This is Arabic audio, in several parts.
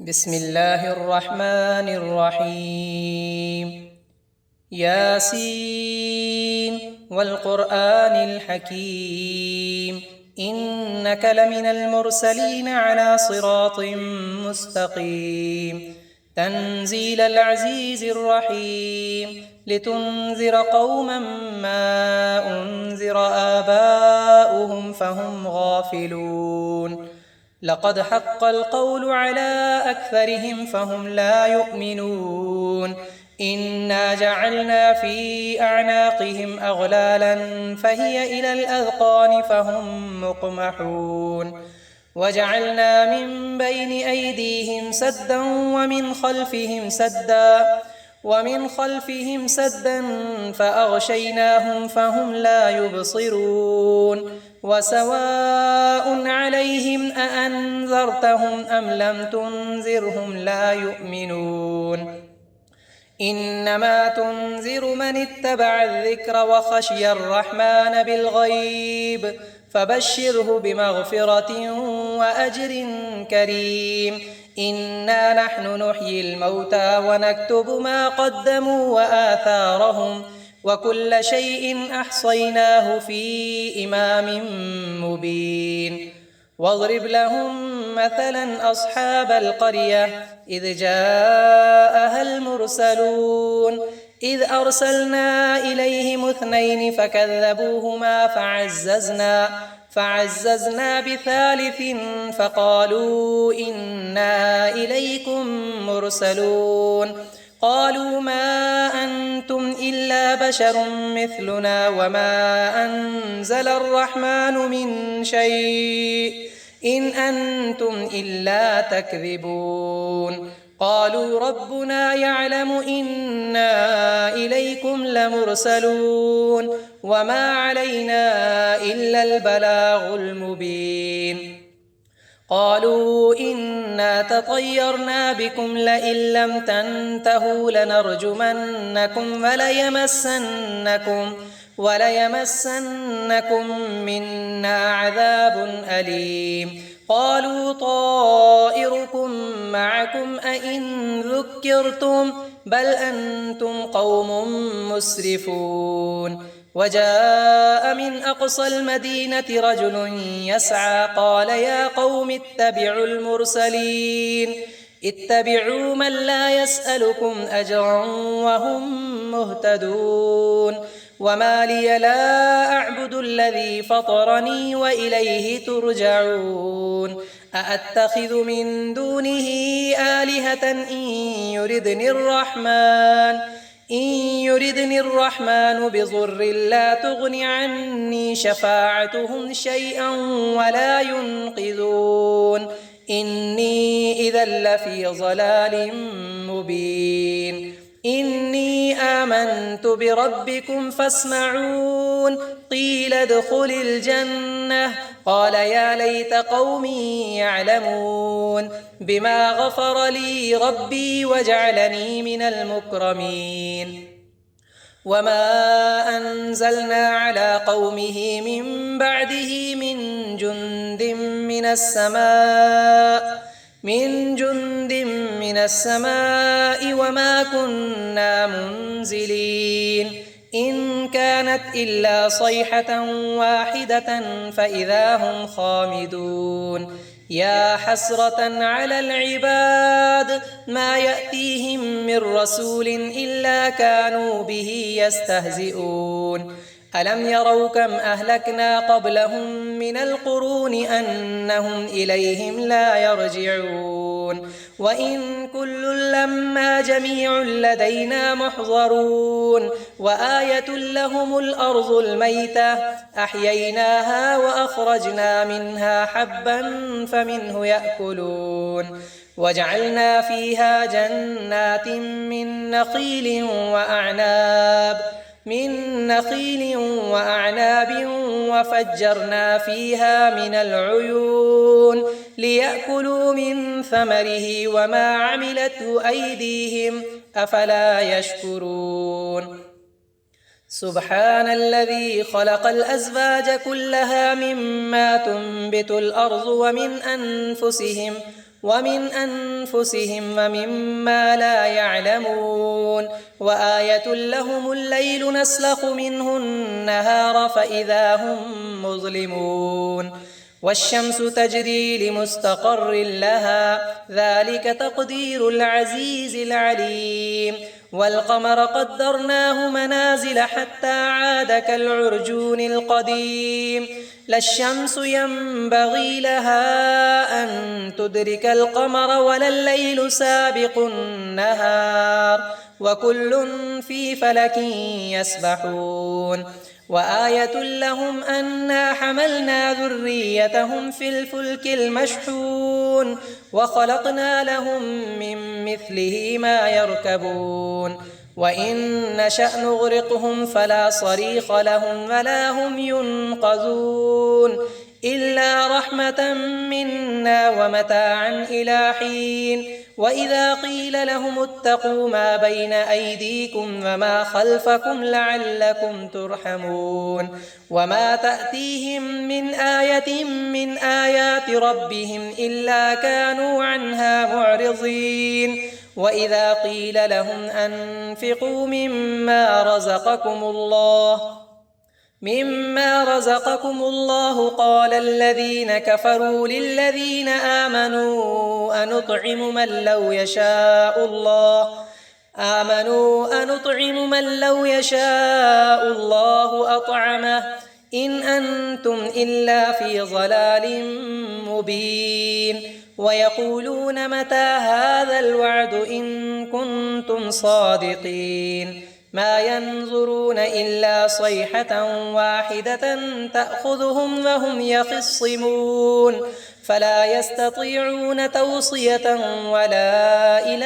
بسم الله الرحمن الرحيم. ياسين والقرآن الحكيم إنك لمن المرسلين على صراط مستقيم تنزيل العزيز الرحيم لتنذر قوما ما أنذر آباؤهم فهم غافلون. لقد حق القول على أكثرهم فهم لا يؤمنون. إنا جعلنا في أعناقهم أغلالا فهي إلى الأذقان فهم مقمحون. وجعلنا من بين أيديهم سدا ومن خلفهم سدا فأغشيناهم فهم لا يبصرون. وسواء عليهم أأنذرتهم أم لم تنذرهم لا يؤمنون. إنما تنذر من اتبع الذكر وخشي الرحمن بالغيب فبشره بمغفرة وأجر كريم. إنا نحن نحيي الموتى ونكتب ما قدموا وآثارهم وكل شيء أحصيناه في إمام مبين. واضرب لهم مثلا أصحاب القرية إذ جاءها المرسلون إذ أرسلنا إليهم 2 فكذبوهما فعززنا بثالث فقالوا إنا إليكم مرسلون. قالوا ما أنتم إلا بشر مثلنا وما أنزل الرحمن من شيء إن أنتم إلا تكذبون. قالوا ربنا يعلم إنا إليكم لمرسلون وما علينا إلا البلاغ المبين. قالوا إنا تطيرنا بكم لئن لم تنتهوا لنرجمنكم وليمسنكم منا عذاب أليم. قالوا طائركم معكم أئن ذكرتم بل أنتم قوم مسرفون. وجاء من أقصى المدينة رجل يسعى قال يا قوم اتبعوا المرسلين اتبعوا من لا يسألكم أجرا وهم مهتدون. وما لي لا أعبد الذي فطرني وإليه ترجعون. أأتخذ من دونه آلهة إن يردني الرحمن بضر لا تغن عني شفاعتهم شيئا ولا ينقذون. إني إذا لفي ضلال مبين. إني آمنت بربكم فاسمعون. قيل ادخل الجنة قال يا ليت قومي يعلمون بما غفر لي ربي وجعلني من المكرمين. وما أنزلنا على قومه من بعده من جند من السماء وما كنا منزلين. إن كانت إلا صيحة واحدة فإذا هم خامدون. يا حسرة على العباد ما يأتيهم من رسول إلا كانوا به يستهزئون. ألم يروا كم أهلكنا قبلهم من القرون أنهم إليهم لا يرجعون. وإن كل لما جميع لدينا محضرون. وآية لهم الأرض الميتة أحييناها وأخرجنا منها حبا فمنه يأكلون. وجعلنا فيها جنات من نخيل وأعناب وفجرنا فيها من العيون ليأكلوا من ثمره وما عملته أيديهم أفلا يشكرون. سبحان الذي خلق الأزواج كلها مما تنبت الأرض ومن أنفسهم ومما لا يعلمون وآية لهم الليل نسلخ منه النهار فإذا هم مظلمون والشمس تجري لمستقر لها ذلك تقدير العزيز العليم والقمر قدرناه منازل حتى عاد كالعرجون القديم لا الشمس ينبغي لها أن تدرك القمر ولا الليل سابق النهار وكل في فلك يسبحون وآية لهم أنا حملنا ذريتهم في الفلك المشحون وخلقنا لهم من مثله ما يركبون وإن نشأ نغرقهم فلا صريخ لهم ولا هم ينقذون إلا رحمة منا ومتاعا إلى حين وإذا قيل لهم اتقوا ما بين أيديكم وما خلفكم لعلكم ترحمون وما تأتيهم من آية من آيات ربهم إلا كانوا عنها معرضين وإذا قيل لهم أنفقوا مما رزقكم الله قال الذين كفروا للذين آمنوا أنطعم من لو يشاء الله أطعمه إن أنتم إلا في ضلال مبين ويقولون متى هذا الوعد إن كنتم صادقين ما ينظرون إلا صيحة واحدة تأخذهم وهم يخصمون فلا يستطيعون توصية ولا إلى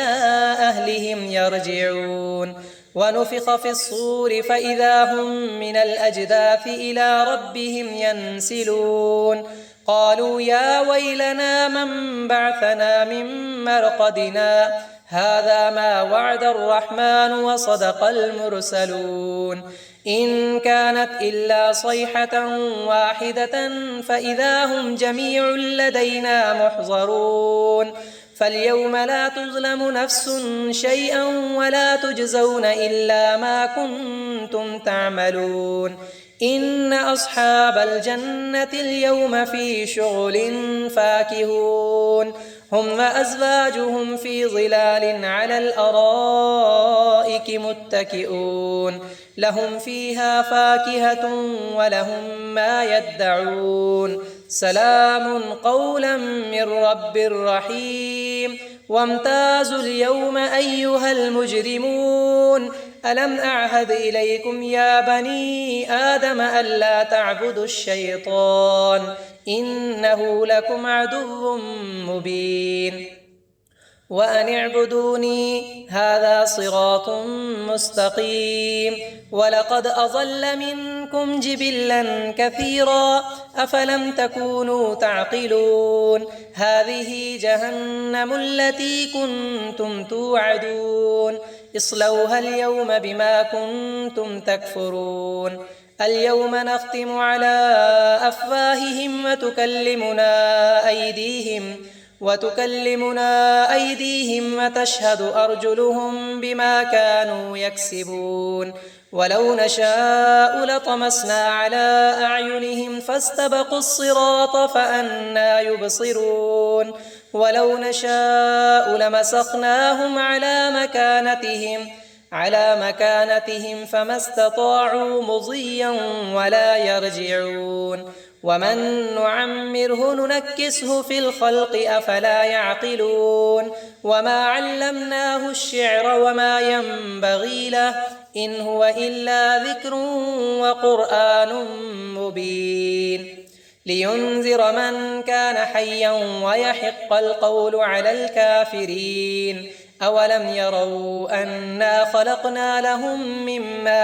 أهلهم يرجعون ونفخ في الصور فإذا هم من الأجداث إلى ربهم ينسلون قالوا يا ويلنا من بعثنا من مرقدنا هذا ما وعد الرحمن وصدق المرسلون إن كانت إلا صيحة واحدة فإذا هم جميع لدينا محضرون فاليوم لا تظلم نفس شيئا ولا تجزون إلا ما كنتم تعملون إن أصحاب الجنة اليوم في شغل فاكهون هم وأزواجهم في ظلال على الأرائك متكئون لهم فيها فاكهة ولهم ما يدعون سلام قولا من رب رحيم وامتازوا اليوم أيها المجرمون ألم أعهد إليكم يا بني آدم ألا تعبدوا الشيطان إنه لكم عدو مبين وأن اعبدوني هذا صراط مستقيم ولقد أضل منكم جبلا كثيرا أفلم تكونوا تعقلون هذه جهنم التي كنتم توعدون اصلوها اليوم بما كنتم تكفرون اليوم نختم على أفواههم وتكلمنا أيديهم وتشهد أرجلهم بما كانوا يكسبون ولو نشاء لطمسنا على أعينهم فاستبقوا الصراط فأنى يبصرون ولو نشاء لمسخناهم على مكانتهم فما استطاعوا مضيا ولا يرجعون ومن نعمره ننكسه في الخلق أفلا يعقلون وما علمناه الشعر وما ينبغي له إن هو إلا ذكر وقرآن مبين لينذر من كان حيا ويحق القول على الكافرين أولم يروا أنا خلقنا لهم مما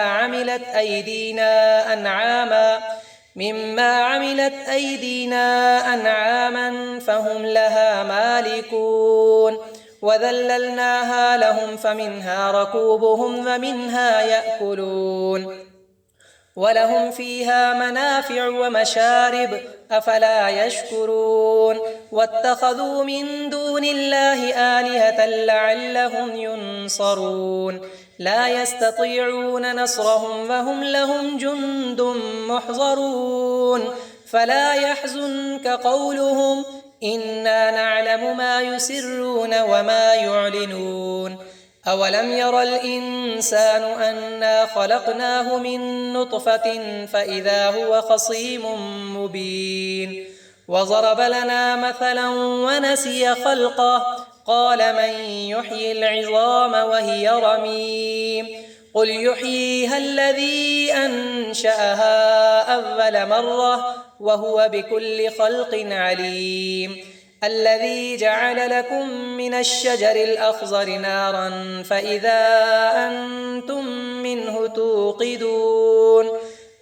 عملت أيدينا أنعاما فهم لها مالكون وذللناها لهم فمنها ركوبهم ومنها يأكلون ولهم فيها منافع ومشارب أفلا يشكرون واتخذوا من دون الله آلهة لعلهم ينصرون لا يستطيعون نصرهم وهم لهم جند محضرون فلا يحزنك قولهم إنا نعلم ما يسرون وما يعلنون أولم ير الإنسان أنا خلقناه من نطفة فإذا هو خصيم مبين وضرب لنا مثلا ونسي خلقه قال من يحيي العظام وهي رميم قل يحييها الذي أنشأها أول مرة وهو بكل خلق عليم الذي جعل لكم من الشجر الأخضر نارا فإذا أنتم منه توقدون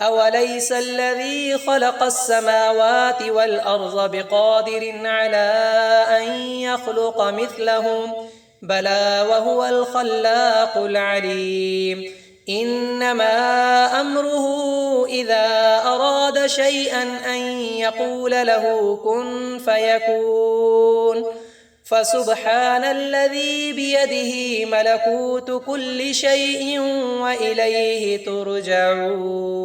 أوليس الذي خلق السماوات والأرض بقادر على أن يخلق مثلهم بلى وهو الخلاق العليم إنما أمره إذا أراد شيئا أن يقول له كن فيكون فسبحان الذي بيده ملكوت كل شيء وإليه ترجعون.